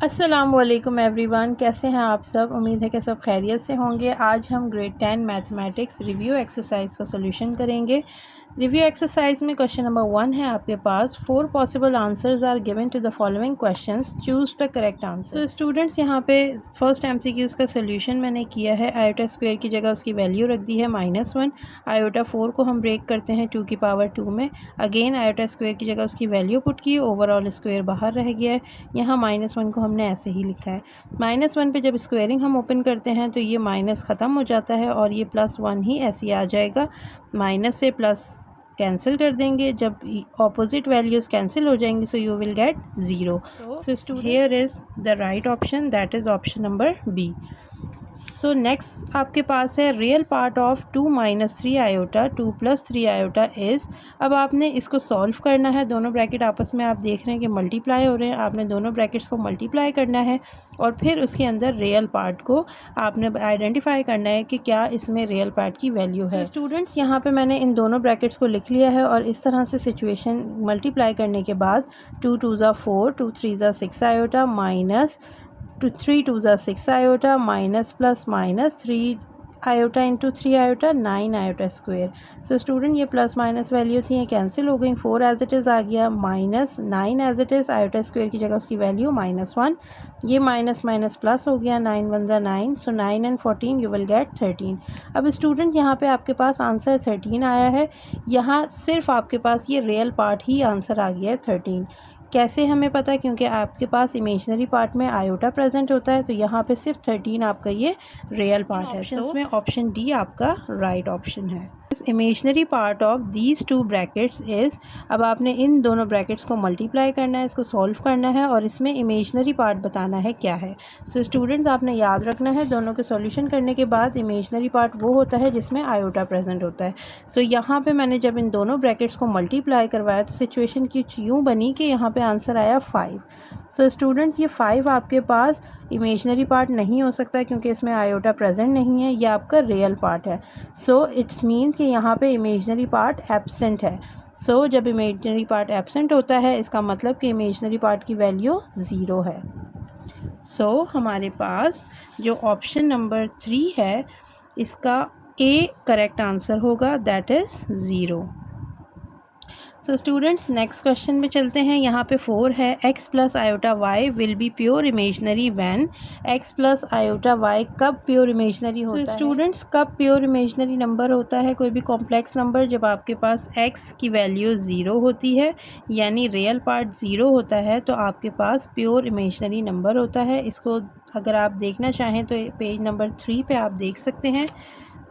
अस्सलामुअलैकुम एवरीवन, कैसे हैं आप सब। उम्मीद है कि सब खैरियत से होंगे। आज हम ग्रेड 10 मैथमेटिक्स रिव्यू एक्सरसाइज का सॉल्यूशन करेंगे। रिव्यू एक्सरसाइज में क्वेश्चन नंबर 1 है आपके पास। 4 possible answers are given to the following questions, choose the correct answer. तो स्टूडेंट्स यहाँ पे फर्स्ट एमसीक्यूज़ का सॉल्यूशन मैंने किया है। आयोटा स्क्वायर की जगह उसकी वैल्यू रख दी है -1। आयोटा 4 को हम ब्रेक करते हैं 2 की पावर 2 में। अगेन आयोटा स्क्वायर की जगह उसकी वैल्यू पुट की, ओवरऑल स्क्वायर बाहर रह गया है। यहाँ -1 को हमने ऐसे ही लिखा है। -1 पे जब स्क्वायरिंग हम ओपन करते हैं तो ये माइनस ख़त्म हो जाता है और ये +1 ही ऐसे आ जाएगा। माइनस से प्लस कैंसिल कर देंगे, जब ऑपोजिट वैल्यूज़ कैंसिल हो जाएंगी so you will get 0। So here is the right option, that is option number B. So next आपके पास है real part of 2 - 3 iota 2 + 3 iota is. अब आपने इसको सॉल्व करना है। दोनों ब्रैकेट आपस में आप देख रहे हैं कि मल्टीप्लाई हो रहे हैं। आपने दोनों ब्रैकेट्स को मल्टीप्लाई करना है और फिर उसके अंदर रियल पार्ट को आपने आइडेंटिफाई करना है कि क्या इसमें रियल पार्ट की वैल्यू है। स्टूडेंट्स यहाँ पे मैंने इन दोनों ब्रैकेट्स को लिख लिया है और इस तरह से सिचुएशन मल्टीप्लाई करने के बाद 2 × 2 = 4, 2 × 3 = 6 iota minus 3 × 2 = 6 iota minus plus minus 3 iota into 3 iota 9 iota square. So student ये प्लस माइनस वैल्यू थी, ये कैंसिल हो गई। 4 एज इट इज़ आ गया, -9 as it is, iota square की जगह उसकी वैल्यू -1। ये माइनस माइनस प्लस हो गया, 9 × 1 = 9। सो 9 and 14 यू विल गेट 13। अब स्टूडेंट यहाँ पे आपके पास आंसर 13 आया है। यहाँ सिर्फ आपके पास ये रियल पार्ट ही आंसर आ गया है 13। कैसे हमें पता है? क्योंकि आपके पास इमेजनरी पार्ट में आयोटा प्रेजेंट होता है, तो यहाँ पे सिर्फ 13 आपका ये रियल पार्ट है। सो इसमें ऑप्शन डी आपका राइट ऑप्शन है। Imaginary part of these 2 brackets is. अब आपने इन दोनों ब्रैकेट्स को मल्टीप्लाई करना है, इसको सॉल्व करना है और इसमें इमेजनरी पार्ट बताना है क्या है। सो स्टूडेंट्स आपने याद रखना है, दोनों के सॉल्यूशन करने के बाद इमेजनरी पार्ट वो होता है जिसमें आयोटा प्रेजेंट होता है। सो यहाँ पे मैंने जब इन दोनों ब्रैकेट्स को मल्टीप्लाई करवाया तो सिचुएशन कुछ यूँ बनी कि यहाँ पे आंसर आया 5। सो स्टूडेंट्स ये 5 आपके पास इमेजनरी पार्ट नहीं हो सकता क्योंकि इसमें आयोटा प्रेजेंट नहीं है, ये आपका रियल पार्ट है। सो इट्स मीन कि यहाँ पे इमेजनरी पार्ट एब्सेंट है। सो जब इमेजनरी पार्ट एब्सेंट होता है इसका मतलब कि इमेजनरी पार्ट की वैल्यू 0 है। सो हमारे पास जो ऑप्शन नंबर 3 है इसका ए करेक्ट आंसर होगा, that is 0। So students next question में चलते हैं। यहाँ पे 4 है, x + iota y will be pure imaginary when. x + iota y कब प्योर इमेजनरी होता है? स्टूडेंट्स कब प्योर इमेजनरी नंबर होता है? कोई भी कॉम्प्लेक्स नंबर जब आपके पास x की वैल्यू 0 होती है, यानी रियल पार्ट 0 होता है, तो आपके पास प्योर इमेजनरी नंबर होता है। इसको अगर आप देखना चाहें तो पेज नंबर 3 पे आप देख सकते हैं।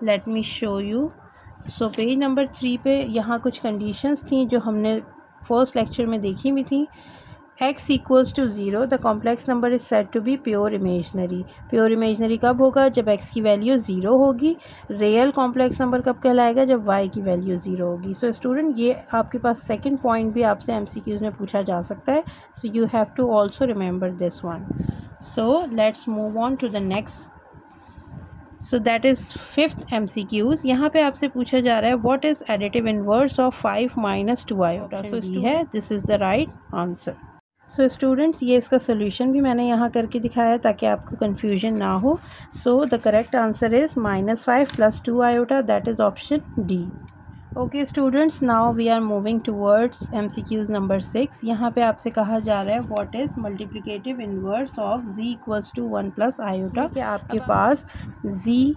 Let me show you. So page number 3 पे यहाँ कुछ कंडीशंस थी जो हमने फर्स्ट लेक्चर में देखी हुई थी। x = 0 the complex number is said to be pure imaginary. Pure imaginary कब होगा? जब x की वैल्यू 0 होगी। रियल कॉम्प्लेक्स नंबर कब कहलाएगा? जब y की वैल्यू 0 होगी। सो स्टूडेंट ये आपके पास सेकंड पॉइंट भी आपसे MCQs में पूछा जा सकता है। So you have to also remember this one. So let's move on to the next. So that is 5th MCQs। यहाँ पे आपसे पूछा जा रहा है what is additive inverse of 5 - 2 iota. So D है, this is the right answer. So students ये इसका सोल्यूशन भी मैंने यहाँ करके दिखाया है ताकि आपको कन्फ्यूजन ना हो। So the correct answer is -5 + 2 iota, that is option D. Okay students, now we are moving towards MCQs number 6। यहाँ पे आपसे कहा जा रहा है what is multiplicative inverse of z = 1 + iota. कि आपके पास z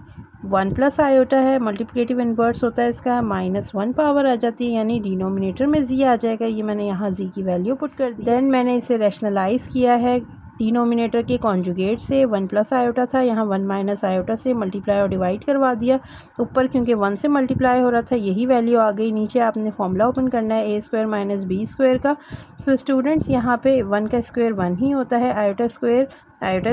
1 + आयोटा है, मल्टीप्लिकेटिव इनवर्स होता है इसका -1 पावर आ जाती है, यानी डिनोमिनेटर में z आ जाएगा। ये मैंने यहाँ z की वैल्यू पुट कर दी। देन मैंने इसे रैशनलाइज़ किया है डिनोमिनेटर के कॉन्जुगेट से। 1 + आयोटा था, यहाँ 1 - आयोटा से मल्टीप्लाई और डिवाइड करवा दिया। ऊपर क्योंकि 1 से मल्टीप्लाई हो रहा था यही वैल्यू आ गई। नीचे आपने फॉर्मूला ओपन करना है a² - b² का। सो स्टूडेंट्स यहाँ पे 1 का स्क्वायर 1 ही होता है, आयोटा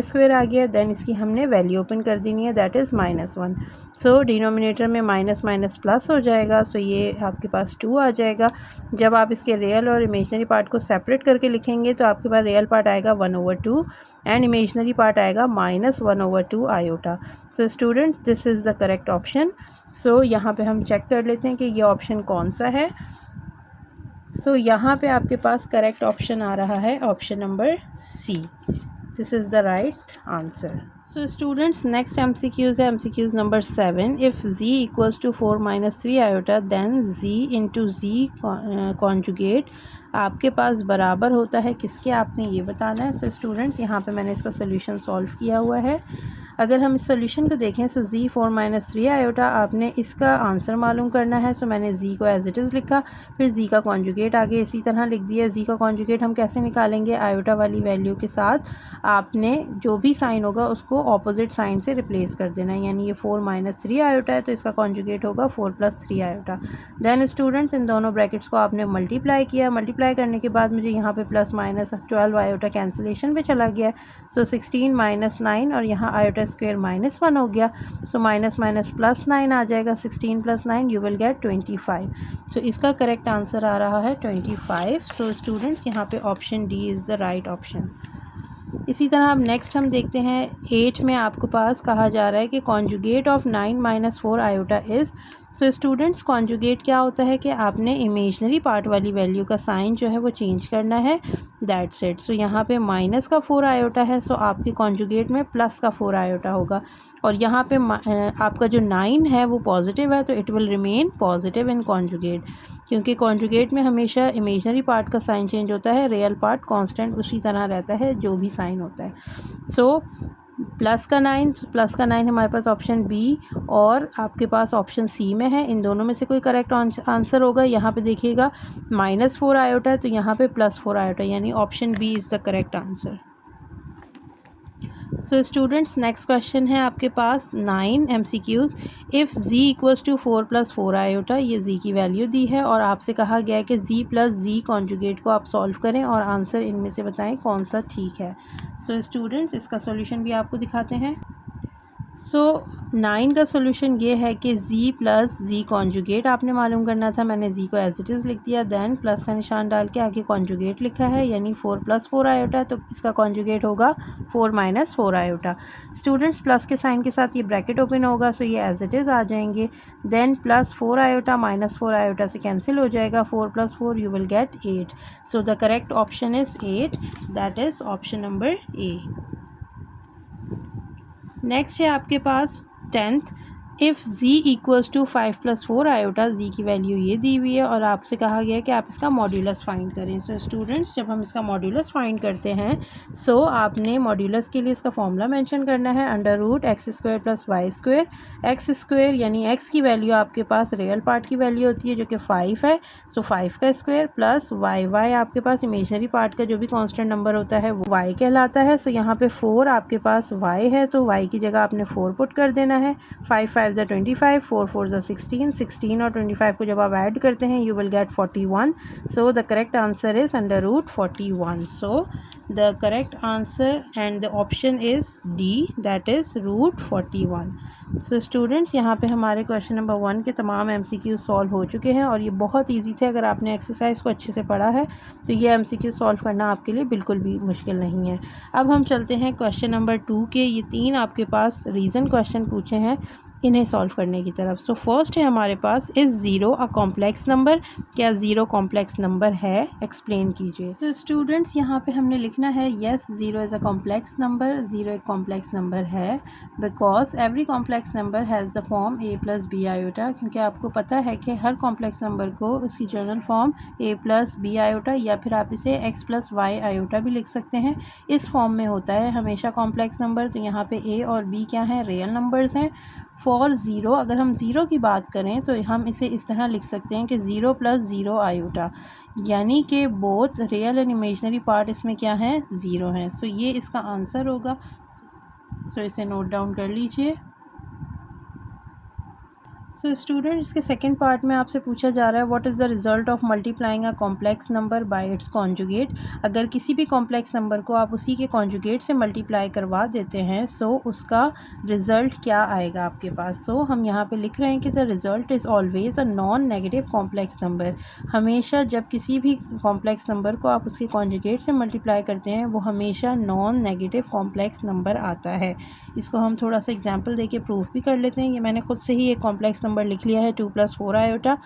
स्क्वायर आ गया। देन इसकी हमने वैल्यू ओपन कर देनी है, दैट इज़ -1। सो डिनोमिनेटर में माइनस माइनस प्लस हो जाएगा। सो ये आपके पास 2 आ जाएगा। जब आप इसके रियल और इमेजनरी पार्ट को सेपरेट करके लिखेंगे तो आपके पास रियल पार्ट आएगा 1/2 एंड इमेजनरी पार्ट आएगा -1/2 iota. So student this is the correct option. So यहाँ पे हम चेक कर लेते हैं कि ये ऑप्शन कौन सा है। सो यहाँ पे आपके पास करेक्ट ऑप्शन आ रहा है option number C. This is the right answer. So students next MCQs है MCQs number 7। If z equals to 4 - 3 iota then z into z conjugate आपके पास बराबर होता है किसके, आपने ये बताना है। सो स्टूडेंट्स यहाँ पे मैंने इसका सोल्यूशन सॉल्व किया हुआ है। अगर हम इस सोल्यूशन को देखें सो z 4 - 3 आयोटा आपने इसका आंसर मालूम करना है। सो मैंने z को एज इट इज़ लिखा, फिर z का कॉन्जुगेट आगे इसी तरह लिख दिया। z का कॉन्जुगेट हम कैसे निकालेंगे, आयोटा वाली वैल्यू के साथ आपने जो भी साइन होगा उसको ऑपोजिट साइन से रिप्लेस कर देना है। यानी ये 4 - 3 आयोटा है तो इसका कॉन्जुगेट होगा 4 + 3 आयोटा। देन स्टूडेंट्स इन दोनों ब्रैकेट्स को आपने मल्टीप्लाई किया, मल्टीप्लाई करने के बाद मुझे यहाँ पे प्लस माइनस 12 आयोटा कैंसिलेशन पे चला गया। सो 16 - 9 और यहाँ आयोटा स्क्वायर -1 हो गया। सो माइनस माइनस प्लस 9 आ जाएगा, 16 + 9 यू विल गेट 25। सो इसका करेक्ट आंसर आ रहा है 25। सो स्टूडेंट्स यहाँ पे option D is the right option. इसी तरह अब नेक्स्ट हम देखते हैं 8 में आपके पास कहा जा रहा है कि conjugate of 9 - 4 iota is. So students conjugate क्या होता है कि आपने इमेजनरी पार्ट वाली वैल्यू का साइन जो है वो चेंज करना है, दैट्स इट। सो यहाँ पे माइनस का 4 आयोटा है, सो आपके कॉन्जुगेट में प्लस का 4 आयोटा होगा। और यहाँ पे आपका जो 9 है वो पॉजिटिव है तो it will remain positive in conjugate, क्योंकि कॉन्जुगेट में हमेशा इमेजनरी पार्ट का साइन चेंज होता है, रियल पार्ट कांस्टेंट उसी तरह रहता है जो भी साइन होता है। सो प्लस का 9 हमारे पास ऑप्शन बी और आपके पास ऑप्शन सी में है। इन दोनों में से कोई करेक्ट आंसर होगा। यहाँ पे देखिएगा -4 आयोटा है तो यहाँ पे +4 आयोटा, यानी option B is the correct answer. So students next question है आपके पास 9 MCQs। If z equals to 4 + 4 iota, ये z की वैल्यू दी है और आपसे कहा गया है कि z + z कॉन्जुगेट को आप सॉल्व करें और आंसर इनमें से बताएं कौन सा ठीक है। सो स्टूडेंट्स इसका सॉल्यूशन भी आपको दिखाते हैं। सो 9 का सोल्यूशन ये है कि z + z कॉन्जुगेट आपने मालूम करना था। मैंने z को एज इट इज़ लिख दिया, देन प्लस का निशान डाल के आगे कॉन्जुगेट लिखा है, यानी 4 + 4 आयोटा तो इसका कॉन्जुगेट होगा 4 - 4 आयोटा। स्टूडेंट्स प्लस के साइन के साथ ये ब्रैकेट ओपन होगा, सो ये एज इट इज़ आ जाएंगे। देन +4 आयोटा -4 आयोटा से कैंसिल हो जाएगा, 4 + 4 you will get 8। So the correct option is 8, that is option number A. Next है आपके पास 10th। If z equals to 5 + 4 iota, z की वैल्यू ये दी हुई है और आपसे कहा गया है कि आप इसका मॉड्यूलस फाइंड करें। सो स्टूडेंट्स जब हम इसका मॉड्यूलस फाइंड करते हैं सो आपने मॉड्यूलस के लिए इसका फॉर्मूला मेंशन करना है, √x² + y²। x² यानी x की वैल्यू आपके पास रियल पार्ट की वैल्यू होती है जो कि 5 है, सो 5 का स्क्वायर प्लस y आपके पास इमेजनरी पार्ट का जो भी कांस्टेंट नंबर होता है वो y कहलाता है। सो यहाँ पे 4 आपके पास y है तो y की जगह आपने 4 पुट कर देना है। 5 × 5 = 25, 4 × 4 = 16, 16 और 25 को जब आप ऐड करते हैं you will gate 41। So the correct answer is √41। So the correct answer and the option is D, that is √41। So students यहाँ पे हमारे क्वेश्चन नंबर 1 के तमाम MCQ सॉल्व हो चुके हैं और ये बहुत इजी थे। अगर आपने एक्सरसाइज को अच्छे से पढ़ा है तो ये MCQ सॉल्व करना आपके लिए बिल्कुल भी मुश्किल नहीं है। अब हम चलते हैं क्वेश्चन नंबर 2 के। ये 3 आपके पास रीज़न क्वेश्चन पूछे हैं, इन्हें सॉल्व करने की तरफ। सो फर्स्ट है हमारे पास, इज़ 0 अ कॉम्प्लेक्स नंबर, क्या 0 कॉम्प्लेक्स नंबर है, एक्सप्लेन कीजिए। सो स्टूडेंट्स यहाँ पे हमने लिखना है yes 0 is a complex number, 0 एक कॉम्प्लेक्स नंबर है because every complex number has the form a + b iota, क्योंकि आपको पता है कि हर कॉम्प्लेक्स नंबर को उसकी general form a + b iota या फिर आप इसे x + y आयोटा भी लिख सकते हैं, इस फॉर्म में होता है हमेशा कॉम्प्लेक्स नंबर। तो यहाँ पे a और b क्या हैं, रियल नंबर्स हैं। फॉर 0 अगर हम 0 की बात करें तो हम इसे इस तरह लिख सकते हैं कि 0 + 0 आयोटा, यानी कि both real and imaginary part इसमें क्या हैं, 0 हैं। सो ये इसका आंसर होगा। सो इसे नोट डाउन कर लीजिए। सो स्टूडेंट इसके सेकंड पार्ट में आपसे पूछा जा रहा है what is the result of multiplying a complex number by it's conjugate. अगर किसी भी कॉम्प्लेक्स नंबर को आप उसी के कॉन्जुगेट से मल्टीप्लाई करवा देते हैं सो उसका रिज़ल्ट क्या आएगा आपके पास। सो हम यहाँ पे लिख रहे हैं कि the result is always a non negative complex number. हमेशा जब किसी भी कॉम्प्लेक्स नंबर को आप उसके कॉन्जुगेट से मल्टीप्लाई करते हैं वो हमेशा नॉन नेगेटिव कॉम्प्लेक्स नंबर आता है। इसको हम थोड़ा सा एग्जाम्पल दे के प्रूफ भी कर लेते हैं। ये मैंने खुद से ही एक कॉम्प्लेक्स नंबर लिख लिया है 2 + 4 आयोटा।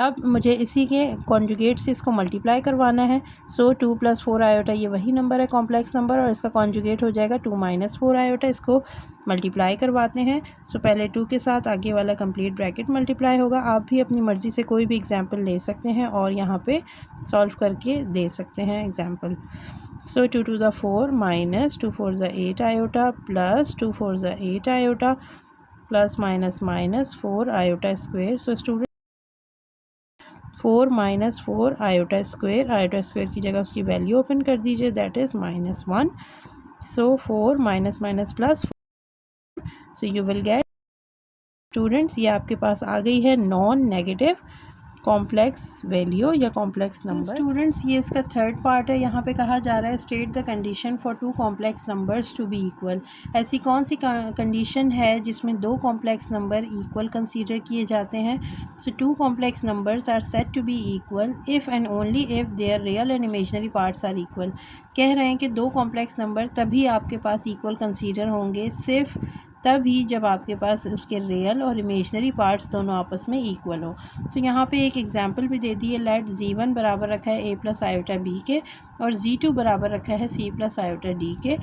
अब मुझे इसी के कॉन्जुगेट से इसको मल्टीप्लाई करवाना है। सो 2 + 4 आयोटा ये वही नंबर है कॉम्प्लेक्स नंबर, और इसका कॉन्जुगेट हो जाएगा 2 - 4 आयोटा। इसको मल्टीप्लाई करवाते हैं। सो पहले 2 के साथ आगे वाला कंप्लीट ब्रैकेट मल्टीप्लाई होगा। आप भी अपनी मर्ज़ी से कोई भी एग्जांपल ले सकते हैं और यहाँ पे सॉल्व करके दे सकते हैं example. So 2 to the 4 minus 2 4 the 8 iota plus 2 4 the 8 iota plus minus 4 iota square. So student 4 - 4 iota square की जगह उसकी वैल्यू ओपन कर दीजिए, that is -1. So 4 minus plus, so you will gate students ये आपके पास आ गई है नॉन नेगेटिव कॉम्प्लेक्स वैल्यू या कॉम्प्लेक्स नंबर। स्टूडेंट्स ये इसका थर्ड पार्ट है। यहाँ पे कहा जा रहा है state the condition for 2 complex numbers to be equal. ऐसी कौन सी कंडीशन है जिसमें 2 कॉम्प्लेक्स नंबर इक्वल कंसीडर किए जाते हैं। So 2 complex numbers are set to be equal if and only if their real and imaginary parts are equal. कह रहे हैं कि 2 कॉम्प्लेक्स नंबर तभी आपके पास इक्वल कंसीडर होंगे सिर्फ तभी जब आपके पास उसके रियल और इमेजनरी पार्ट्स दोनों आपस में इक्वल हो। तो यहाँ पे एक एग्जांपल भी दे दी है। लेट Z1 बराबर रखा है a + आयोटा b के और Z2 बराबर रखा है c + आयोटा d के।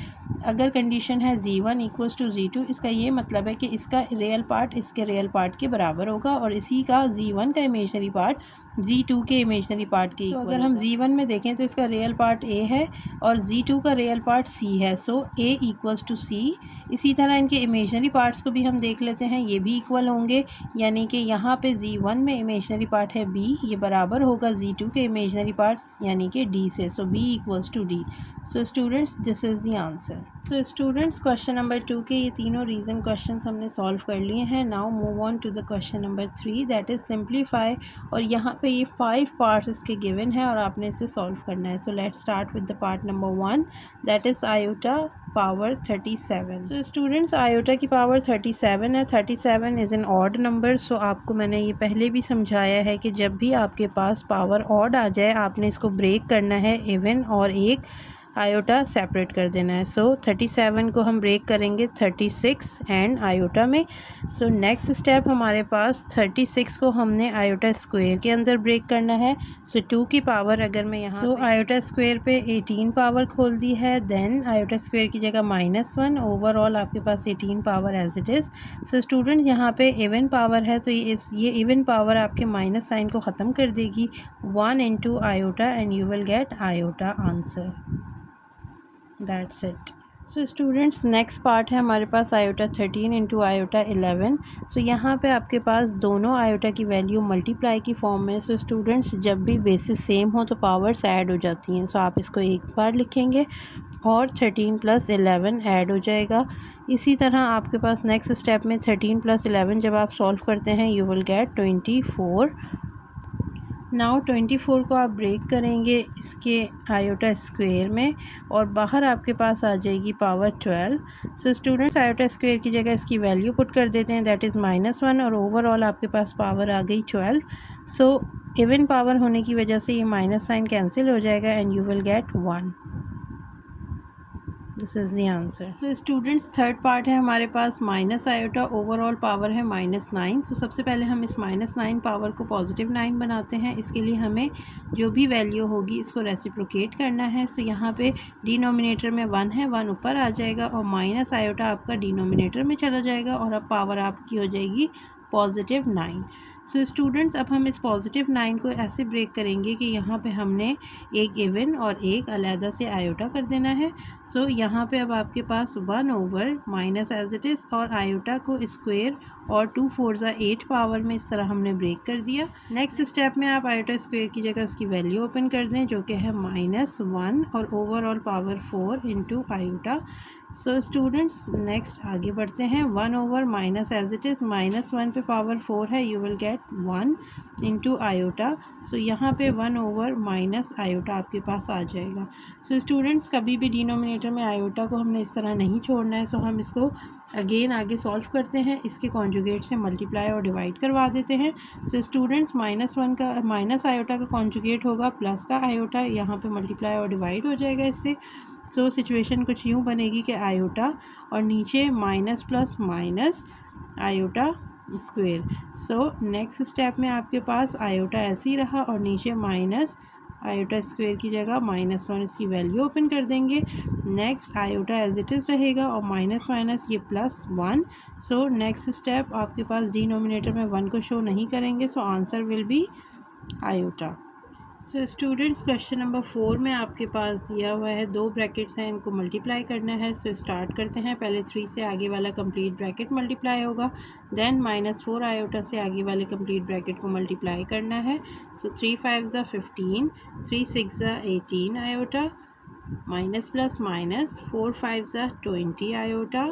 अगर कंडीशन है Z1 = Z2, इसका ये मतलब है कि इसका रियल पार्ट इसके रियल पार्ट के बराबर होगा और इसी का Z1 का इमेजनरी पार्ट Z2 के इमेजनरी पार्ट के इक्वल। अगर हम Z1 में देखें तो इसका रियल पार्ट a है और Z2 का रियल पार्ट c है। सो a = c। इसी तरह इनके इमेजनरी पार्ट्स को भी हम देख लेते हैं, ये भी इक्वल होंगे। यानी कि यहाँ पे Z1 में इमेजनरी पार्ट है b, ये बराबर होगा Z2 के इमेजनरी पार्ट्स यानी कि d से। सो b = d। So students this is the answer. So students question number 2 के ये तीनों रीज़न क्वेश्चंस हमने सॉल्व कर लिए हैं। Now move on to the question number 3 that is simplify. और यहाँ पे ये 5 पार्ट्स इसके गिवन है और आपने इसे सॉल्व करना है। सो let's start with the part number 1 that is iota power 37। So students iota की पावर 37 है। 37 इज़ एन ऑड नंबर। सो आपको मैंने ये पहले भी समझाया है कि जब भी आपके पास पावर ऑड आ जाए आपने इसको ब्रेक करना है इवन और एक आयोटा सेपरेट कर देना है। सो 37 को हम ब्रेक करेंगे 36 एंड आयोटा में। सो नेक्स्ट स्टेप हमारे पास 36 को हमने आयोटा स्क्वायर के अंदर ब्रेक करना है। सो 2 की पावर अगर मैं यहाँ आयोटा स्क्वायर पे 18 पावर खोल दी है, देन आयोटा स्क्वायर की जगह -1, ओवरऑल आपके पास 18 power as it is. So student यहाँ पे इवन पावर है तो ये इवन पावर आपके माइनस साइन को ख़त्म कर देगी 1 × iota and you will get iota answer. That's it. So students next part है हमारे पास आयोटा 13 × आयोटा 11। सो यहाँ पे आपके पास दोनों आयोटा की वैल्यू मल्टीप्लाई की फॉर्म में। सो स्टूडेंट्स जब भी बेसिस सेम हो तो पावर्स ऐड हो जाती हैं। सो आप इसको एक बार लिखेंगे और 13 + 11 ऐड हो जाएगा। इसी तरह आपके पास नेक्स्ट स्टेप में 13 + 11 जब आप सॉल्व करते हैं यू विल गेट 24। नाउ 24 को आप ब्रेक करेंगे इसके आयोटा स्क्वायर में और बाहर आपके पास आ जाएगी power 12। So students iota square की जगह इसकी वैल्यू पुट कर देते हैं दैट इज़ -1 और ओवरऑल आपके पास पावर आ गई 12। सो इवन पावर होने की वजह से ये माइनस साइन कैंसिल हो जाएगा and you will gate 1। This is the answer. So students third part है हमारे पास माइनस आयोटा, ओवरऑल पावर है -9। सो सबसे पहले हम इस -9 पावर को +9 बनाते हैं। इसके लिए हमें जो भी वैल्यू होगी इसको रेसिप्रोकेट करना है। सो यहाँ पे डिनोमिनेटर में 1 है, 1 ऊपर आ जाएगा और माइनस आयोटा आपका डिनोमिनेटर में चला जाएगा और अब पावर आपकी हो जाएगी +9। सो स्टूडेंट्स अब हम इस +9 को ऐसे ब्रेक करेंगे कि यहाँ पे हमने एक इवन और एक अलहदा से आयोटा कर देना है। सो यहाँ पे अब आपके पास 1/- माइनस एज इट इज़ और आयोटा को स्क्वायर और 2 4 8 पावर में इस तरह हमने ब्रेक कर दिया। नेक्स्ट स्टेप में आप आयोटा स्क्वायर की जगह उसकी वैल्यू ओपन कर दें जो कि है -1 और overall power 4 × iota. So students next आगे बढ़ते हैं। 1/- माइनस एज इट इज़ -1 पे पावर 4 है, यू विल गेट 1 × आयोटा। सो यहाँ पे 1/- माइनस आयोटा आपके पास आ जाएगा। सो स्टूडेंट्स कभी भी डिनोमिनेटर में आयोटा को हमने इस तरह नहीं छोड़ना है। सो हम इसको अगेन आगे सॉल्व करते हैं, इसके कॉन्जुगेट से मल्टीप्लाई और डिवाइड करवा देते हैं। सो स्टूडेंट्स -1 का माइनस आयोटा का कॉन्जुगेट होगा प्लस का आयोटा, यहाँ पे मल्टीप्लाई और डिवाइड हो जाएगा इससे। सो सिचुएशन कुछ यूँ बनेगी कि आयोटा और नीचे minus plus minus iota square. So next step में आपके पास आयोटा ऐसे ही रहा और नीचे माइनस आयोटा स्क्वेयर की जगह -1 इसकी वैल्यू ओपन कर देंगे। Next iota as it is रहेगा और माइनस माइनस ये +1। सो नेक्स्ट स्टेप आपके पास डिनोमिनेटर में 1 को शो नहीं करेंगे, so answer will be iota. So students question number 4 में आपके पास दिया हुआ है 2 ब्रैकेट्स हैं, इनको मल्टीप्लाई करना है। सो स्टार्ट करते हैं। पहले 3 से आगे वाला कंप्लीट ब्रैकेट मल्टीप्लाई होगा, देन -4 आयोटा से आगे वाले कंप्लीट ब्रैकेट को मल्टीप्लाई करना है। सो 3 5 ज़ा 15, 3 6 ज़ा 18 आयोटा, माइनस प्लस माइनस 4 5 ज़ा 20 आयोटा,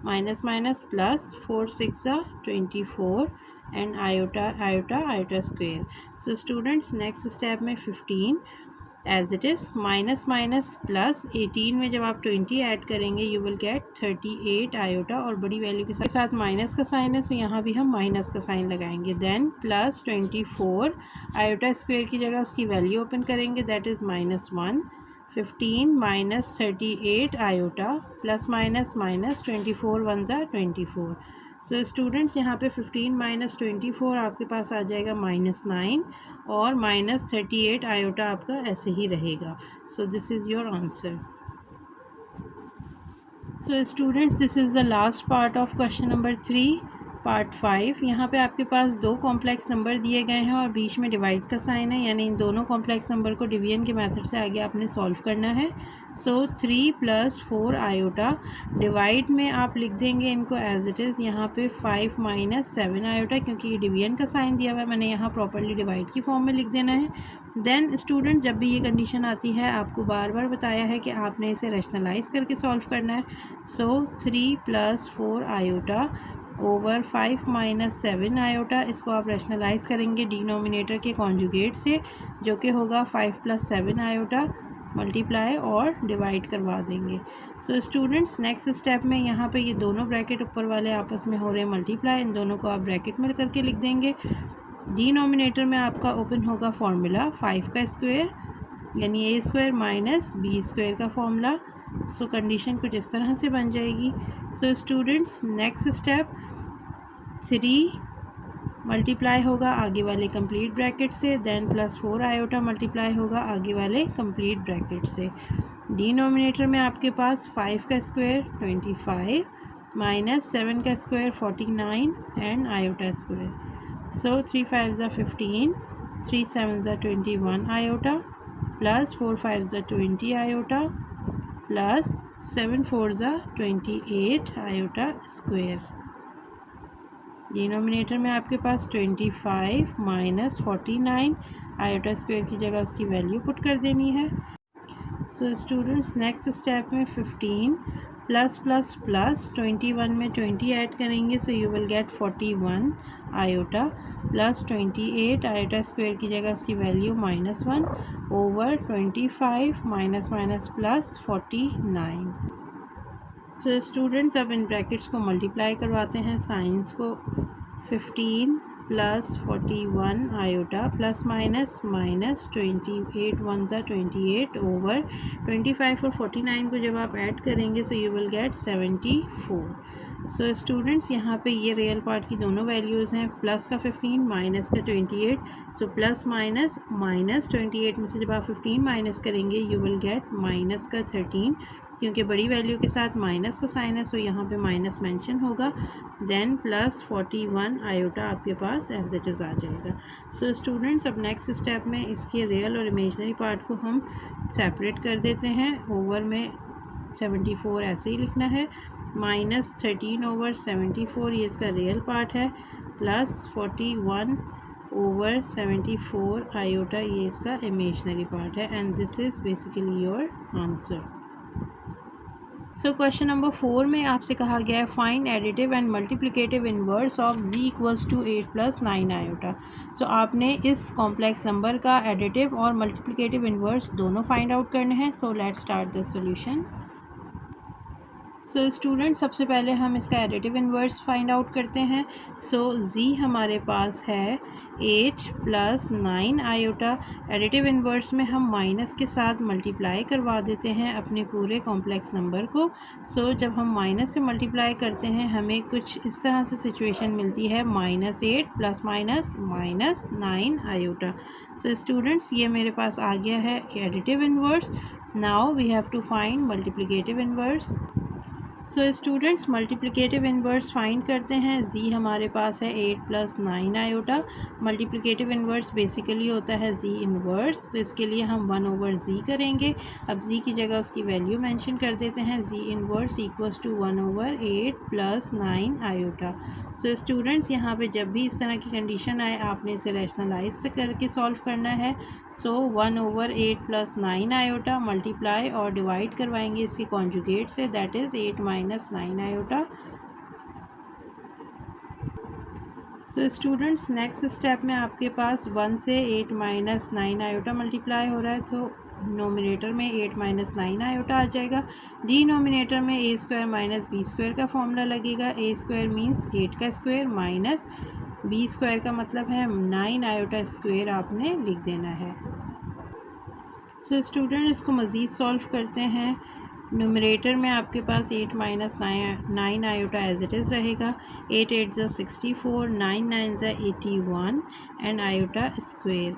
माइनस माइनस प्लस 4 6 ज़ा 24 and iota square. So students next step में 15 as it is, minus minus plus 18 में जब आप 20 ऐड करेंगे यू विल गेट 38 आयोटा, और बड़ी वैल्यू के साथ माइनस का साइन है, सो यहाँ भी हम माइनस का साइन लगाएंगे। देन प्लस 24 आयोटा स्क्वेयर की जगह उसकी वैल्यू ओपन करेंगे, that is -1। 15 minus 38 iota plus minus minus 24 1 ज़ा 24। सो स्टूडेंट्स यहाँ पे 15 माइनस 24 आपके पास आ जाएगा -9 और -38 आयोटा आपका ऐसे ही रहेगा। सो this is your answer. So students this is the last part of question number 3 part 5। यहाँ पे आपके पास 2 कॉम्प्लेक्स नंबर दिए गए हैं और बीच में डिवाइड का साइन है, यानी इन दोनों कॉम्प्लेक्स नंबर को डिवीजन के मेथड से आगे आपने सॉल्व करना है। सो 3 + 4 आयोटा, डिवाइड में आप लिख देंगे इनको एज इट इज़, यहाँ पे 5 - 7 आयोटा, क्योंकि ये डिवीजन का साइन दिया हुआ है मैंने यहाँ प्रॉपर्ली डिवाइड की फॉर्म में लिख देना है। देन स्टूडेंट जब भी ये कंडीशन आती है आपको बार बार बताया है कि आपने इसे रैशनलाइज़ करके सॉल्व करना है। सो 3 + 4 आयोटा ओवर 5 - 7 आयोटा, इसको आप रैशनलाइज़ करेंगे डिनोमिनेटर के कॉन्जुगेट से, जो कि होगा 5 + 7 आयोटा, मल्टीप्लाई और डिवाइड करवा देंगे। सो स्टूडेंट्स नेक्स्ट स्टेप में यहाँ पे ये दोनों ब्रैकेट ऊपर वाले आपस में हो रहे हैं मल्टीप्लाई, इन दोनों को आप ब्रैकेट में करके लिख देंगे। डिनोमिनेटर में आपका ओपन होगा फार्मूला 5 का स्क्वायर यानी a² - b² का फार्मूला। सो कंडीशन कुछ इस तरह से बन जाएगी। सो स्टूडेंट्स नेक्स्ट स्टेप 3 मल्टीप्लाई होगा आगे वाले कंप्लीट ब्रैकेट से, देन +4 आयोटा मल्टीप्लाई होगा आगे वाले कंप्लीट ब्रैकेट से। डिनोमिनेटर में आपके पास 5 का स्क्वायर 25 -7 का स्क्वायर 49 एंड आयोटा स्क्वायर। सो 3 5 ज़ा 15, 3 7 ज़ा 21 आयोटा, प्लस 4 5 ज़ा 20 आयोटा, प्लस 7 4 ज़ा 28 आयोटा स्क्वायर। डिनोमिनेटर में आपके पास 25 - 49 आयोटा स्क्वायर की जगह उसकी वैल्यू पुट कर देनी है। सो स्टूडेंट्स नेक्स्ट स्टेप में 15 प्लस प्लस प्लस 21 में 20 ऐड करेंगे, सो you will gate 41 iota, plus 28 iota square की जगह उसकी value -1 over 25 minus minus plus 49। सो स्टूडेंट्स अब इन ब्रैकेट्स को मल्टीप्लाई करवाते हैं, साइंस को। 15 + 41 आयोटा प्लस माइनस -28 1 ज़ा 28 ओवर 25 और 49 को जब आप ऐड करेंगे सो you will gate 74। So students यहाँ पे ये रियल पार्ट की दोनों वैल्यूज़ हैं, प्लस का 15 माइनस का 28। सो प्लस माइनस -28 में से जब आप 15 माइनस करेंगे यू विल गेट माइनस का 13, क्योंकि बड़ी वैल्यू के साथ माइनस का साइन है, सो यहाँ पे माइनस मेंशन होगा। देन प्लस 41 आयोटा आपके पास एज इट इज़ आ जाएगा। सो स्टूडेंट्स अब नेक्स्ट स्टेप में इसके रियल और इमेजनरी पार्ट को हम सेपरेट कर देते हैं। ओवर में 74 ऐसे ही लिखना है, -13 ओवर 74 ये इसका रियल पार्ट है, प्लस 41 ओवर 74 आयोटा ये इसका इमेजनरी पार्ट है, and this is basically your answer. So question number 4 में आपसे कहा गया है find additive and multiplicative inverse of z = 8 + 9 iota. So आपने इस कॉम्प्लेक्स नंबर का एडिटिव और मल्टीप्लिकेटिव इनवर्स दोनों फाइंड आउट करने हैं। So let's start the solution. So student सबसे पहले हम इसका एडिटिव इन्वर्स फाइंड आउट करते हैं। सो z हमारे पास है 8 प्लस 9 आयोटा। एडिटिव इन्वर्स में हम माइनस के साथ मल्टीप्लाई करवा देते हैं अपने पूरे कॉम्प्लेक्स नंबर को। सो जब हम माइनस से मल्टीप्लाई करते हैं हमें कुछ इस तरह से सिचुएशन मिलती है -8 plus minus -9 iota. So students ये मेरे पास आ गया है additive inverse. Now we have to find multiplicative inverse. So students multiplicative inverse find करते हैं। z हमारे पास है 8 plus 9 iota. Multiplicative inverse basically होता है z इन्वर्स, तो इसके लिए हम 1/z करेंगे। अब z की जगह उसकी वैल्यू मेंशन कर देते हैं। z inverse equals to 1/8 plus 9 iota. So students यहाँ पे जब भी इस तरह की कंडीशन आए आपने इसे रैशनलाइज से करके सॉल्व करना है। सो 1/8 प्लस 9 आयोटा मल्टीप्लाई और डिवाइड करवाएंगे इसके कॉन्जुगेट से, that is 8 minus 9 iota. So students next step में आपके पास 1 से 8 माइनस 9 आयोटा मल्टीप्लाई हो रहा है, तो नोमिनेटर में 8 माइनस 9 आयोटा आ जाएगा। डिनोमिनेटर में a square minus B square का फॉर्मूला लगेगा। a स्क्वायर मीन्स 8 का स्क्वायर माइनस बी स्क्वायर का मतलब है 9 आयोटा स्क्वायर आपने लिख देना है। सो स्टूडेंट इसको मज़ीद सॉल्व करते हैं। न्यूमरेटर में आपके पास 8 minus 9 iota as it is रहेगा। 8 8 ज़ा 64, 9 9 ज़ा 81 and iota square.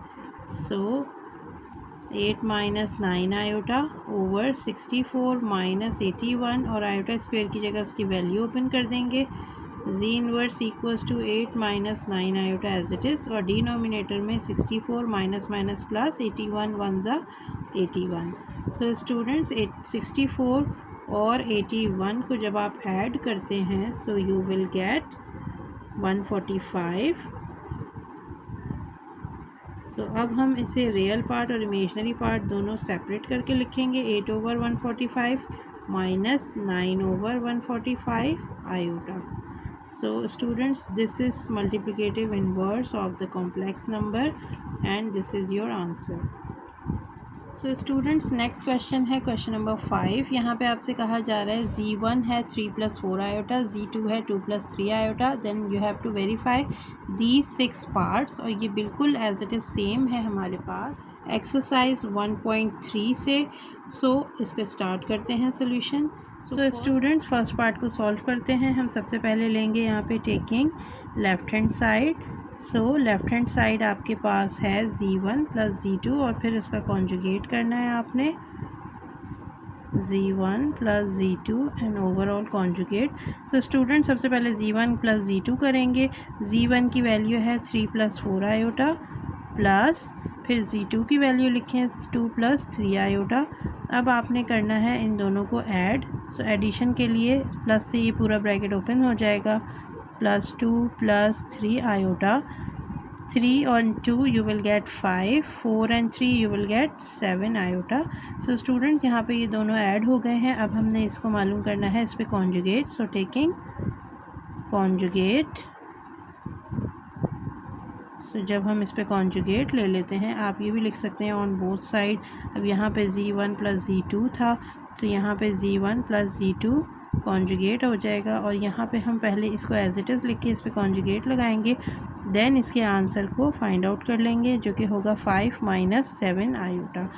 So 8 minus 9 iota over 64 minus 81 और आयोटा स्क्वेयर की जगह उसकी वैल्यू ओपन कर देंगे। z inverse equals to 8 minus 9 iota as it is, और डिनोमिनेटर में 64 माइनस माइनस प्लस 81 1 ज़ा 81। सो स्टूडेंट्स 64 और 81 को जब आप ऐड करते हैं सो यू विल गेट 145। सो अब हम इसे रियल पार्ट और इमेजनरी पार्ट दोनों सेपरेट करके लिखेंगे। 8/145 minus 9/145 iota. So students, this is multiplicative inverse of the complex number and this is your answer. So students next question है क्वेश्चन नंबर 5। यहाँ पे आपसे कहा जा रहा है z1 है 3 + 4 आयोटा, z2 है 2 + 3 iota, then you have to verify these 6 parts, और ये बिल्कुल एज इट इज़ सेम है हमारे पास एक्सरसाइज 1.3 से। सो इसका स्टार्ट करते हैं solution. So students first part को सॉल्व करते हैं। हम सबसे पहले लेंगे यहाँ पे टेकिंग लेफ़्ट हैंड साइड। सो लेफ़्ट हैंड साइड आपके पास है z1 + z2 और फिर उसका कॉन्जुगेट करना है आपने z1 + z2 and overall conjugate. So student सबसे पहले z1 + z2 करेंगे। z1 की वैल्यू है 3 + 4 आयोटा प्लस फिर z2 की वैल्यू लिखें 2 + 3 आयोटा। अब आपने करना है इन दोनों को ऐड। सो एडिशन के लिए प्लस से ये पूरा ब्रैकेट ओपन हो जाएगा, +2 + 3 आयोटा। 3 और 2 you will get 5, 4 and 3 you will get 7 iota. So student यहाँ पे ये दोनों ऐड हो गए हैं। अब हमने इसको मालूम करना है इस पर conjugate. So taking conjugate. So जब हम इस पे कॉन्जुगेट ले लेते हैं, आप ये भी लिख सकते हैं ऑन बोथ साइड। अब यहाँ पे z1 + z2 था, तो यहाँ पे z1 + z2 कॉन्जुगेट हो जाएगा, और यहाँ पे हम पहले इसको एज इट इज़ लिख के इस पे कॉन्जुगेट लगाएंगे, देन इसके आंसर को फाइंड आउट कर लेंगे जो कि होगा 5 - 7 iota.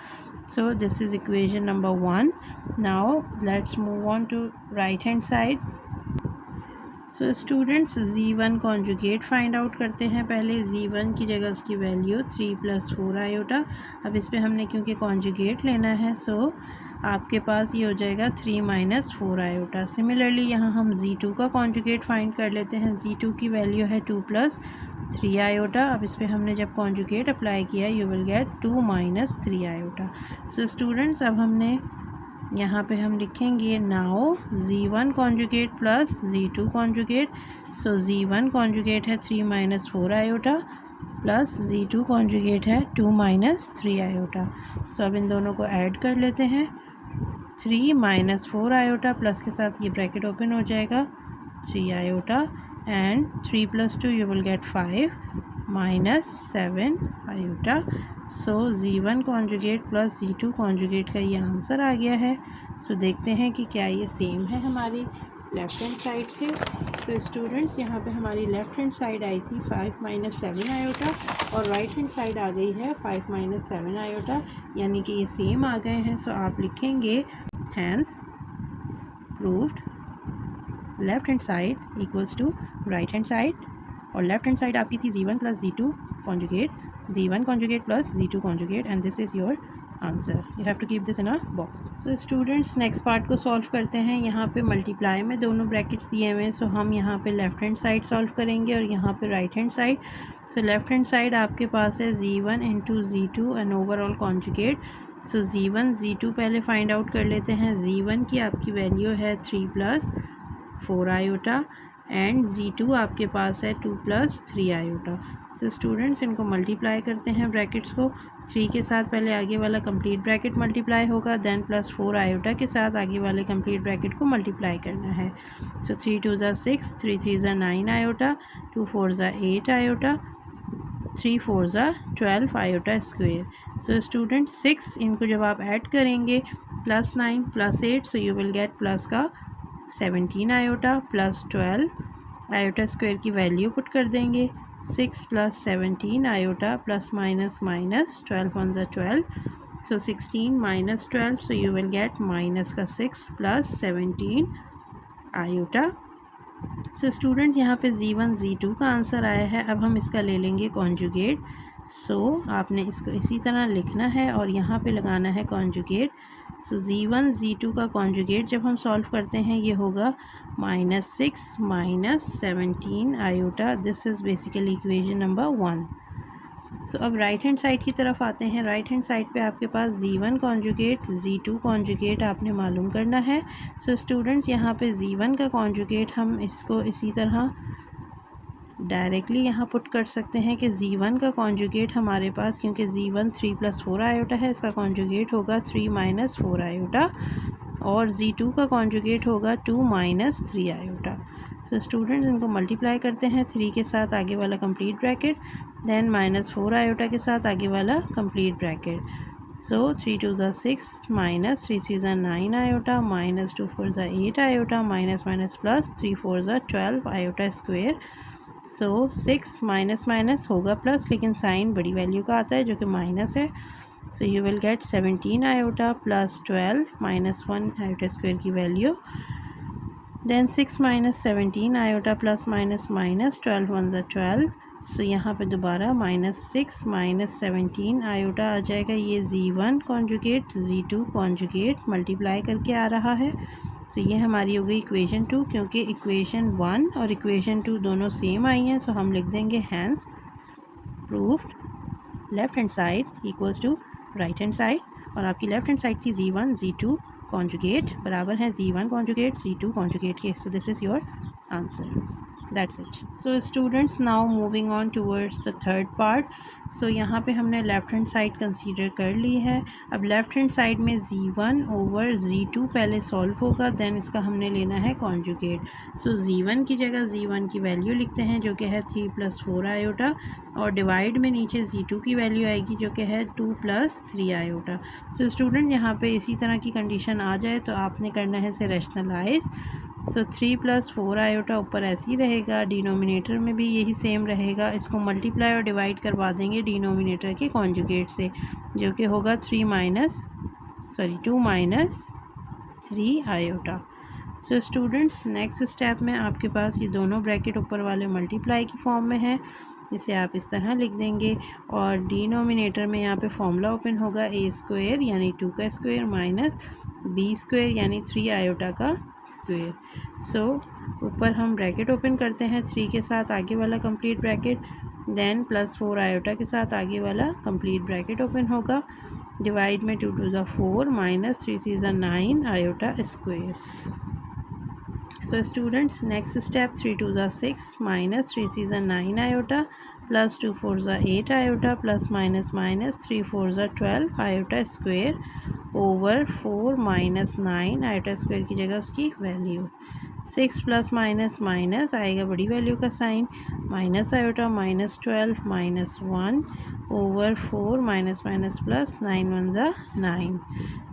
So this is equation number 1। Now let's move on to right hand side. So students z1 conjugate find out करते हैं। पहले z1 की जगह उसकी वैल्यू 3 + 4 आयोटा। अब इस पे हमने क्योंकि कॉन्जुगेट लेना है, सो आपके पास ये हो जाएगा 3 - 4 आयोटा। सिमिलरली यहाँ हम z2 का कॉन्जुगेट फाइंड कर लेते हैं। z2 की वैल्यू है 2 + 3 आयोटा। अब इस पे हमने जब कॉन्जुगेट अप्लाई किया you will get 2 - 3 iota. So students अब हमने यहाँ पे हम लिखेंगे now z1 conjugate plus z2 conjugate. So z1 conjugate है 3 - 4 आयोटा प्लस z2 कॉन्जुगेट है 2 - 3 आयोटा। सो अब इन दोनों को ऐड कर लेते हैं। 3 - 4 आयोटा प्लस के साथ ये ब्रैकेट ओपन हो जाएगा 3 iota and 3 + 2 you will gate 5 -7 iota. So Z1 conjugate plus Z2 conjugate का ये आंसर आ गया है। सो देखते हैं कि क्या ये सेम है हमारी लेफ़्ट हैंड साइड से। सो स्टूडेंट्स यहाँ पे हमारी लेफ़्ट हैंड साइड आई थी 5 - 7 आयोटा और राइट हैंड साइड आ गई है 5 - 7 आयोटा, यानी कि ये सेम आ गए हैं। सो आप लिखेंगे hence proved left hand side equals to right hand side, और लेफ़्ट हैंड साइड आपकी थी Z1 plus Z2 conjugate, Z1 conjugate plus Z2 conjugate, and this is your answer. You have to keep this in a box. So students next part को solve करते हैं। यहाँ पे multiply में दोनों brackets दिए हुए हैं, सो हम यहाँ पे लेफ़्ट हैंड साइड सॉल्व करेंगे और यहाँ पे राइट हैंड साइड। सो लेफ़्ट हैंड साइड आपके पास है Z1 into Z2 and overall conjugate. So Z1 Z2 पहले फाइंड आउट कर लेते हैं। Z1 की आपकी वैल्यू है 3 + 4 आयोटा एंड Z2 आपके पास है 2 + 3 आयोटा। सो स्टूडेंट्स इनको मल्टीप्लाई करते हैं ब्रैकेट्स को। 3 के साथ पहले आगे वाला कंप्लीट ब्रैकेट मल्टीप्लाई होगा, देन प्लस 4 आयोटा के साथ आगे वाले कंप्लीट ब्रैकेट को मल्टीप्लाई करना है। सो 3 × 2 = 6, 3 × 3 = 9 आयोटा, 2 × 4 = 8 आयोटा, 3 × 4 = 12 आयोटा स्क्वेयर। सो स्टूडेंट 6 इनको जब आप ऐड करेंगे +9 + 8, सो यू विल गेट प्लस का 17 आयोटा प्लस 12 आयोटा स्क्वायर की वैल्यू पुट कर देंगे। 6 + 17 iota plus minus minus 12 × 1 = 12, so 16 - 12, so you will get minus का 6 प्लस 17 आयोटा। सो स्टूडेंट यहाँ पे Z1 Z2 का आंसर आया है। अब हम इसका ले लेंगे कॉन्जुगेट। सो आपने इसको इसी तरह लिखना है और यहाँ पे लगाना है कॉन्जुगेट। सो Z1 Z2 का कॉन्जुगेट जब हम सॉल्व करते हैं ये होगा -6 - 17 iota. This is basically equation number 1। सो अब राइट हैंड साइड की तरफ आते हैं। राइट हैंड साइड पे आपके पास Z1 कॉन्जुगेट Z2 कॉन्जुगेट आपने मालूम करना है। सो स्टूडेंट्स यहाँ पे Z1 का कॉन्जुगेट हम इसको इसी तरह डायरेक्टली यहाँ पुट कर सकते हैं कि Z1 का कॉन्जुगेट हमारे पास, क्योंकि Z1 3 + 4 आयोटा है, इसका कॉन्जुगेट होगा 3 - 4 आयोटा, और Z2 का कॉन्जुगेट होगा 2 - 3 आयोटा। सो स्टूडेंट इनको मल्टीप्लाई करते हैं। 3 के साथ आगे वाला कंप्लीट ब्रैकेट, देन -4 आयोटा के साथ आगे वाला कंप्लीट ब्रैकेट। सो 3 × 2 = 6, -3 × 3 = 9 iota, -2 × 4 = 8 iota, minus minus plus 3 × 4 = 12 iota square. So 6 minus minus होगा प्लस, लेकिन साइन बड़ी वैल्यू का आता है जो कि माइनस है। So you will get 17 iota plus 12 -1 iota square की value, then 6 - 17 iota plus minus minus 12 × 1 = 12। So यहाँ पे दोबारा -6 - 17 आयोटा आ जाएगा। ये Z1 conjugate Z2 conjugate multiply करके आ रहा है। सो ये हमारी हो गई इक्वेशन 2, क्योंकि इक्वेशन 1 और इक्वेशन 2 दोनों सेम आई हैं। सो हम लिख देंगे hence proved left hand side equals to right hand side, और आपकी लेफ़्ट हैंड साइड थी Z1 Z2 कॉन्जुगेट बराबर है Z1 कॉन्जुगेट Z2 कॉन्जुगेट के। So this is your answer. That's it. So students, now moving on towards the third part. So यहाँ पे हमने left hand side consider कर ली है। अब लेफ़्ट हैंड साइड में Z1 ओवर Z2 पहले solve होगा, देन इसका हमने लेना है कॉन्जुगेट। सो Z1 की जगह Z1 की वैल्यू लिखते हैं जो कि है 3 + 4 आयोटा, और डिवाइड में नीचे Z2 की वैल्यू आएगी जो कि है 2 + 3 आयोटा। सो स्टूडेंट यहाँ पे इसी तरह की कंडीशन आ जाए तो आपने करना है इसे रैशनलाइज। सो 3 + 4 आयोटा ऊपर ऐसे ही रहेगा, डिनोमिनेटर में भी यही सेम रहेगा। इसको मल्टीप्लाई और डिवाइड करवा देंगे डिनोमिनेटर के कॉन्जुगेट से, जो कि होगा 2 - 3 iota. So students next step में आपके पास ये दोनों ब्रैकेट ऊपर वाले मल्टीप्लाई की फॉर्म में है, इसे आप इस तरह लिख देंगे, और डिनोमिनेटर में यहाँ पे फॉर्मूला ओपन होगा a² यानी 2 का स्क्वायर माइनस b² यानी 3 आयोटा का स्क्वेयर। सो ऊपर हम ब्रैकेट ओपन करते हैं 3 के साथ आगे वाला कंप्लीट ब्रैकेट, देन +4 आयोटा के साथ आगे वाला कंप्लीट ब्रैकेट ओपन होगा, डिवाइड में 2 × 2 = 4 -3 × 3 = 9 iota square. So students next step 3 × 2 = 6 -3 × 3 = 9 iota, plus 2 × 4 = 8 iota, plus minus minus 3 × 4 = 12 iota square over 4 - 9 iota square की जगह उसकी वैल्यू। 6 प्लस माइनस माइनस आएगा बड़ी वैल्यू का sign, minus iota minus 12 minus 1 over 4 minus minus plus 9 1 ज़ा 9।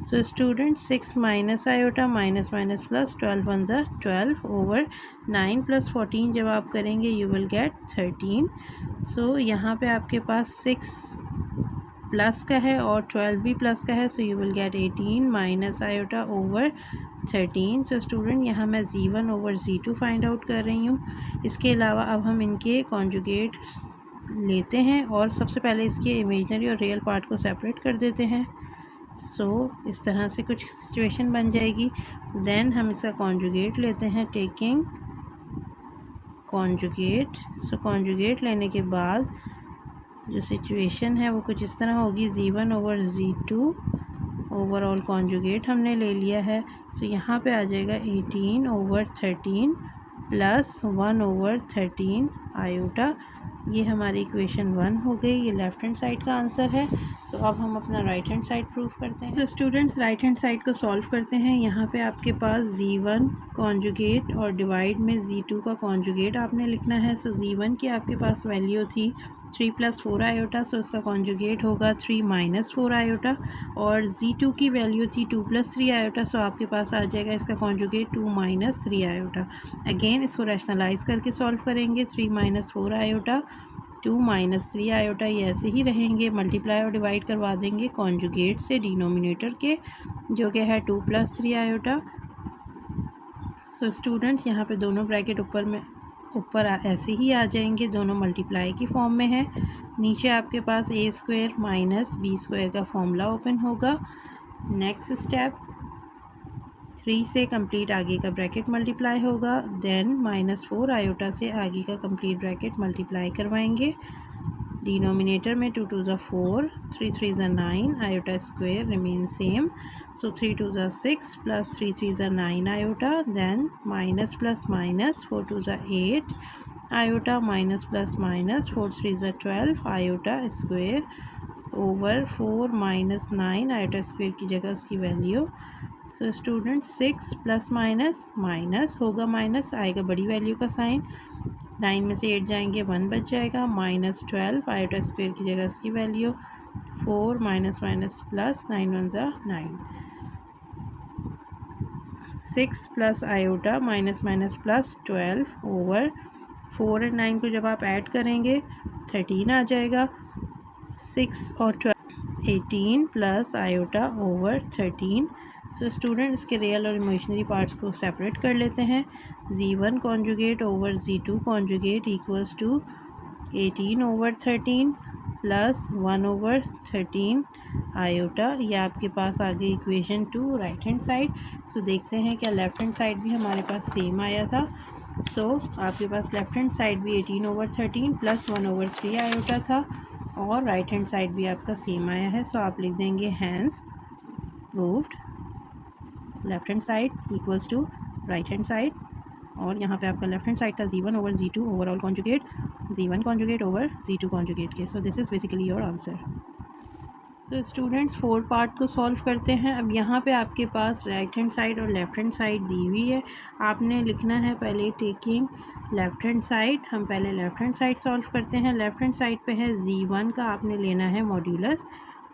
So student 6 minus iota minus minus plus 12 1 ज़ा 12 over 9 plus 14 जब आप करेंगे यू विल गेट 13। सो यहाँ पे आपके पास 6 प्लस का है और 12 भी प्लस का है, so you will gate 18 minus iota over 13। So student यहाँ मैं Z1 over Z2 find out कर रही हूँ। इसके अलावा अब हम इनके कॉन्जुगेट लेते हैं और सबसे पहले इसके इमेजनरी और रियल पार्ट को सेपरेट कर देते हैं। सो इस तरह से कुछ सिचुएशन बन जाएगी। देन हम इसका कॉन्जुगेट लेते हैं, टेकिंग कॉन्जुगेट। सो कॉन्जुगेट लेने के बाद जो सिचुएशन है वो कुछ इस तरह होगी, Z1 over Z2 overall conjugate हमने ले लिया है। सो यहाँ पे आ जाएगा 18 ओवर 13 प्लस 1 ओवर 13 आयोटा। ये हमारी इक्वेशन 1 हो गई। ये लेफ़्ट हैंड साइड का आंसर है। सो अब हम अपना राइट हैंड साइड प्रूव करते हैं। So students right hand side को सॉल्व करते हैं। यहाँ पे आपके पास Z1 कॉन्जुगेट और डिवाइड में Z2 का कॉन्जुगेट आपने लिखना है। सो Z1 की आपके पास वैल्यू थी 3 प्लस 4 आयोटा, सो इसका कॉन्जुगेट होगा 3 माइनस 4 आयोटा। और Z2 की वैल्यू थी 2 प्लस 3 आयोटा, सो आपके पास आ जाएगा इसका कॉन्जुगेट 2 माइनस 3 आयोटा। अगेन इसको रैशनलाइज करके सॉल्व करेंगे। 3 माइनस 4 आयोटा 2 माइनस 3 आयोटा, ये ऐसे ही रहेंगे। मल्टीप्लाई और डिवाइड करवा देंगे कॉन्जुगेट से डिनोमिनेटर के, जो कि है 2 प्लस 3 आयोटा। सो स्टूडेंट्स यहाँ पे दोनों ब्रैकेट ऊपर ऐसे ही आ जाएंगे, दोनों मल्टीप्लाई की फॉर्म में है। नीचे आपके पास A square minus B square का फॉर्मूला ओपन होगा। नेक्स्ट स्टेप 3 से कंप्लीट आगे का ब्रैकेट मल्टीप्लाई होगा। देन माइनस 4 आयोटा से आगे का कंप्लीट ब्रैकेट मल्टीप्लाई करवाएंगे। डिनोमिनेटर में 2 2 ज़ा 4, 3 3 ज़ा 9 iota square remain same. So 3 2 ज़ा 6 प्लस 3 3 ज़ा 9 iota. Then minus plus minus 4 2 ज़ा 8 आयोटा माइनस प्लस माइनस 4 3 ज़ा 12 iota square over 4 minus 9 iota square की जगह उसकी वैल्यू। सो स्टूडेंट 6 प्लस माइनस माइनस होगा, माइनस आएगा बड़ी वैल्यू का साइन। 9 में से 8 जाएंगे 1 बच जाएगा, माइनस 12 आयोटा स्क्वायर की जगह उसकी वैल्यू 4 माइनस माइनस प्लस 9 1 ज़ा 9। 6 plus iota minus minus plus 12 over 4 और 9 को जब आप ऐड करेंगे 13 आ जाएगा। 6 और 12 18 plus iota over 13। So student इसके रियल और इमेजिनरी पार्ट्स को सेपरेट कर लेते हैं। Z1 conjugate over Z2 conjugate equals to 18 over 13 plus 1 over 13 iota. ये आपके पास आ गई equation 2 right hand side. So देखते हैं क्या लेफ़्ट हैंड साइड भी हमारे पास सेम आया था। सो आपके पास लेफ़्ट हैंड साइड भी 18 ओवर 13 प्लस 1 ओवर 3 आयोटा था और राइट हैंड साइड भी आपका सेम आया है। सो आप लिख देंगे hence proved left hand side equals to right hand side. और यहाँ पे आपका लेफ़्ट हैंड साइड था Z1 over Z2 overall conjugate Z1 conjugate over Z2 conjugate के। So this is basically your answer. So students 4 part को solve करते हैं। अब यहाँ पे आपके पास राइट हैंड साइड और लेफ़्ट हैंड साइड दी हुई है। आपने लिखना है पहले टेकिंग लेफ़्ट हैंड साइड। हम पहले लेफ़्ट हैंड साइड सॉल्व करते हैं। लेफ़्ट हैंड साइड पे है Z1 का आपने लेना है मॉड्यूलस।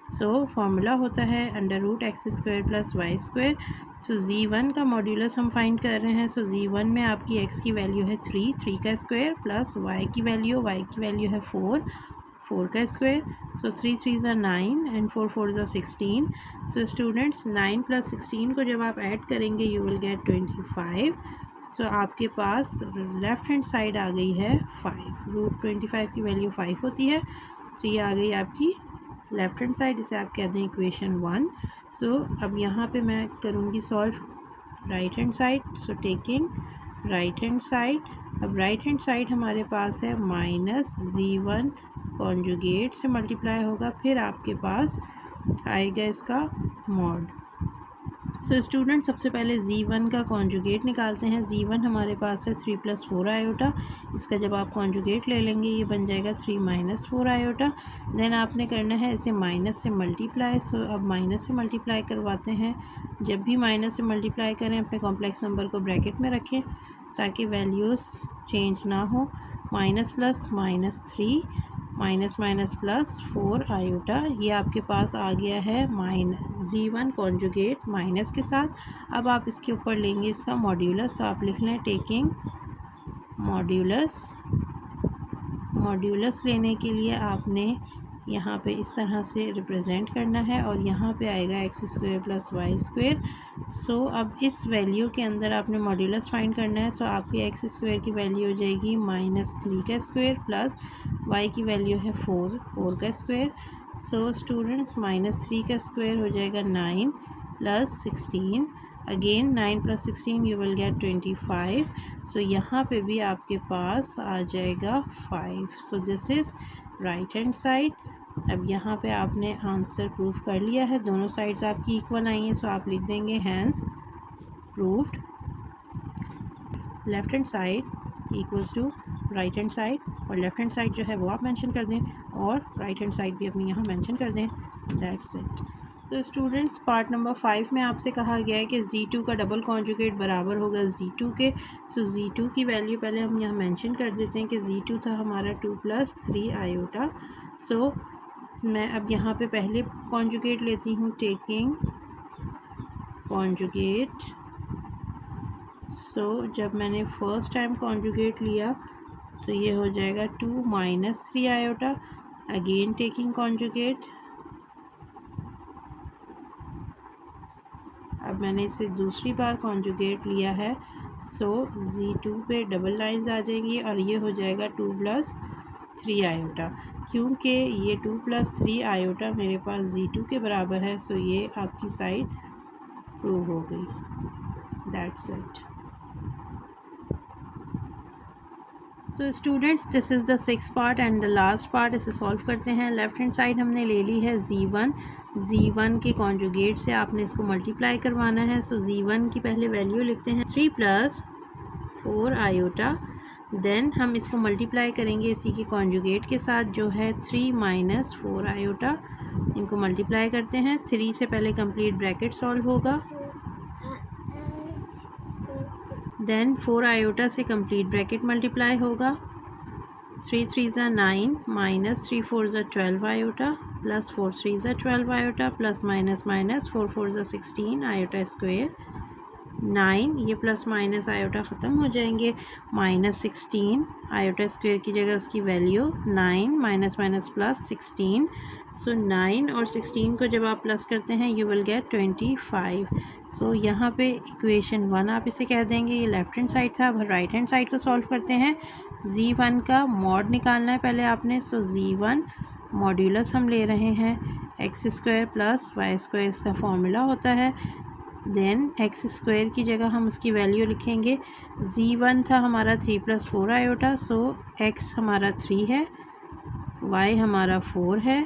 सो फॉर्मूला होता है under root x square plus y square. So Z1 का मॉड्यूलस हम फाइंड कर रहे हैं। सो Z1 में आपकी x की वैल्यू है 3 का स्क्वायर प्लस y की वैल्यू है 4 का स्क्वायर। सो 3 3 ज़ा 9 एंड 4 4 ज़ा 16। सो स्टूडेंट्स 9 प्लस 16 को जब आप ऐड करेंगे यू विल गेट 25। सो आपके पास लेफ़्ट हैंड साइड आ गई है 5। रूट 25 की वैल्यू 5 होती है। सो ये आ गई आपकी लेफ़्ट हैंड साइड, इसे आप कहते हैं इक्वेशन 1। सो अब यहाँ पे मैं करूँगी solve right hand side. So taking right hand side. अब राइट हैंड साइड हमारे पास है माइनस Z1 कॉन्जुगेट से मल्टीप्लाई होगा, फिर आपके पास आएगा इसका मॉड। सो स्टूडेंट सबसे पहले Z1 का कॉन्जुगेट निकालते हैं। Z1 हमारे पास है 3 + 4 आयोटा। इसका जब आप कॉन्जुगेट ले लेंगे ये बन जाएगा 3 - 4 आयोटा। देन आपने करना है इसे माइनस से मल्टीप्लाई। सो अब माइनस से मल्टीप्लाई करवाते हैं। जब भी माइनस से मल्टीप्लाई करें अपने कॉम्प्लेक्स नंबर को ब्रैकेट में रखें ताकि वैल्यूज़ चेंज ना हो। Minus plus -3 minus minus plus 4 iota. ये आपके पास आ गया है Z1 कॉन्जुगेट माइनस के साथ। अब आप इसके ऊपर लेंगे इसका मॉड्यूलस। तो आप लिख लें टेकिंग मॉड्यूलस लेने के लिए आपने यहाँ पे इस तरह से रिप्रेजेंट करना है और यहाँ पे आएगा x² + y²। सो अब इस वैल्यू के अंदर आपने मॉड्यूलस फाइंड करना है। सो आपकी x² की वैल्यू हो जाएगी -3 का स्क्वायर प्लस y की वैल्यू है 4 का स्क्वायर। सो स्टूडेंट्स -3 का स्क्वायर हो जाएगा 9 + 16। Again 9 + 16 you will get 25। सो यहाँ पे भी आपके पास आ जाएगा 5। सो this is right hand side. अब यहाँ पे आपने आंसर प्रूफ कर लिया है, दोनों साइड्स आपकी इक्वल आई हैं। सो आप लिख देंगे hence proved. Left hand side equals to right hand side, और लेफ़्ट हैंड साइड जो है वो आप मेंशन कर दें और राइट हैंड साइड भी अपनी यहाँ मेंशन कर दें। That's it. So students part number 5 में आपसे कहा गया है कि Z2 का डबल कॉन्जुगेट बराबर होगा Z2 के। सो Z2 की वैल्यू पहले हम यहाँ मेंशन कर देते हैं कि Z2 था हमारा 2 + 3 आयोटा। सो मैं अब यहाँ पे पहले कॉन्जुगेट लेती हूँ, टेकिंग कॉन्जुगेट। सो जब मैंने फ़र्स्ट टाइम कॉन्जुगेट लिया तो ये हो जाएगा 2 - 3 आयोटा। Again taking conjugate. अब मैंने इसे दूसरी बार कॉन्जुगेट लिया है। सो Z2 पे डबल लाइंस आ जाएंगी और ये हो जाएगा 2 + 3 आयोटा। क्योंकि ये 2 + 3 आयोटा मेरे पास Z2 के बराबर है, सो ये आपकी साइड प्रूव हो गई। That's it. So students this is the 6th part and the last part. इसे सॉल्व करते हैं। लेफ़्ट हैंड साइड हमने ले ली है Z1 के कॉन्जुगेट से आपने इसको मल्टीप्लाई करवाना है। सो Z1 की पहले वैल्यू लिखते हैं 3 + 4 आयोटा। देन हम इसको मल्टीप्लाई करेंगे इसी के कॉन्जुगेट के साथ जो है 3 - 4 आयोटा। इनको मल्टीप्लाई करते हैं। 3 से पहले कंप्लीट ब्रैकेट सॉल्व होगा, देन 4 आयोटा से कंप्लीट ब्रैकेट मल्टीप्लाई होगा। 3 × 3 = 9 - 3 × 4 = 12 iota plus 4 × 3 = 12 iota plus minus 4 × 4 = 16 iota square. 9 ये प्लस माइनस आयोटा ख़त्म हो जाएंगे। -16 आयोटा स्क्वायर की जगह उसकी वैल्यू 9 - प्लस 16। सो 9 और 16 को जब आप प्लस करते हैं यू विल गेट 25। सो यहाँ पे इक्वेशन 1 आप इसे कह देंगे। ये लेफ़्ट हैंड साइड था। अब राइट हैंड साइड को सॉल्व करते हैं। Z1 का मॉड निकालना है पहले आपने। सो Z1 मॉड्यूलस हम ले रहे हैं x² + y² इसका फॉर्मूला होता है। देन x² की जगह हम उसकी वैल्यू लिखेंगे। Z1 था हमारा 3 + 4 आयोटा। सो x हमारा 3 है, y हमारा 4 है।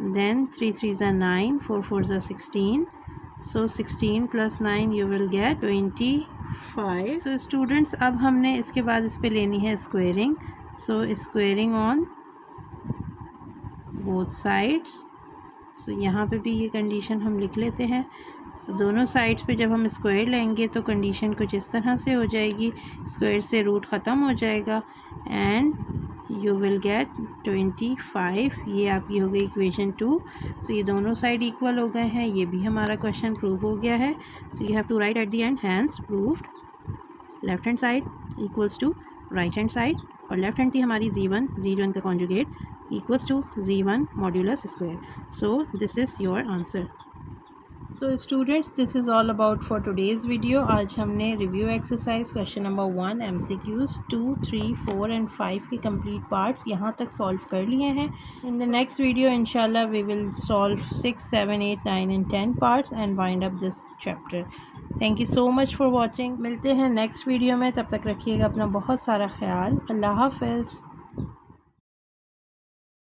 Then 3 × 3 = 9 4 × 4 = 16। So 16 + 9 you will get 25। So students अब हमने इसके बाद इस पे लेनी है squaring. So squaring on both sides. So यहाँ पे भी ये कंडीशन हम लिख लेते हैं। सो दोनों साइड्स पे जब हम स्क्वायर लेंगे तो कंडीशन कुछ इस तरह से हो जाएगी। स्क्वायर से रूट ख़त्म हो जाएगा एंड यू विल गेट 25। ये आपकी हो गई इक्वेशन 2। सो ये दोनों साइड इक्वल हो गए हैं। ये भी हमारा क्वेश्चन प्रूव हो गया है। So you have to write at the end hence proved. Left hand side equals to right hand side, और लेफ़्ट हैंड थी हमारी Z1 का conjugate equals to Z1 modulus square. So this is your answer. So students this is all about for today's video. आज हमने review exercise question number 1 MCQs 2, 3, 4 and 5 के complete parts यहाँ तक solve कर लिए हैं। इन द नेक्स्ट वीडियो इंशाल्लाह we will solve 6, 7, 8, 9 and 10 parts and wind up this chapter. Thank you so much for watching. मिलते हैं नेक्स्ट वीडियो में, तब तक रखिएगा अपना बहुत सारा ख्याल। अल्लाह हाफ़िज़।